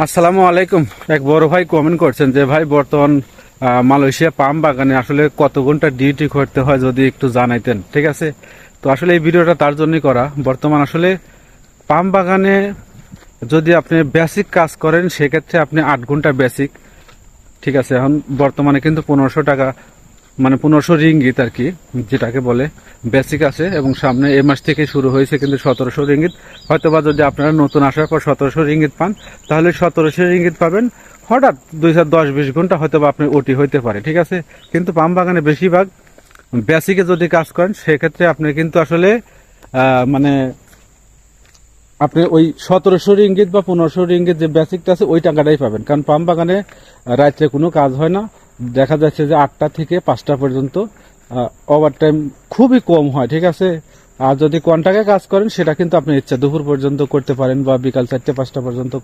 আসসালামু আলাইকুম। এক বড় ভাই কমেন্ট করছেন যে ভাই বর্তমান মালয়েশিয়া পাম বাগানে আসলে কত ঘন্টা ডিউটি করতে হয় যদি একটু জানাইতেন। ঠিক আছে, তো আসলে এই ভিডিওটা তার জন্যই করা। বর্তমান আসলে পাম বাগানে যদি আপনি বেসিক কাজ করেন সেক্ষেত্রে আপনি 8 ঘন্টা বেসিক। ঠিক আছে, এখন বর্তমানে কিন্তু 1500 টাকা, মানে 1500 রিঙ্গিত আর কি, যেটাকে বলে বেসিক আছে, এবং সামনে এই মাস থেকে শুরু হয়েছে কিন্তু 1700 রিঙ্গিত। হয়তোবা যদি আপনারা নতুন আসার পর 1700 রিঙ্গিত পান, তাহলে 1700 রিঙ্গিত পাবেন। হঠাৎ 2-10-20 ঘন্টা হয়তোবা আপনি ওটি হইতে পারে। ঠিক আছে, কিন্তু পাম বাগানে বেশিরভাগ বেসিকে যদি কাজ করেন সেক্ষেত্রে আপনি কিন্তু আসলে মানে আপনি ওই 1700 রিঙ্গিত বা 1500 রিঙ্গিত যে বেসিকটা আছে ওই টাকাটাই পাবেন। কারণ পাম বাগানে রাত্রে কোনো কাজ হয় না, দেখা যাচ্ছে যে 8টা থেকে 5টা পর্যন্ত ওভার টাইম খুবই কম হয়। ঠিক আছে, আর যদি কন্ট্রাক্টে কাজ করেন সেটা কিন্তু আপনি ইচ্ছা দুপুর পর্যন্ত করতে পারেন বা বিকাল 4টে 5টা পর্যন্ত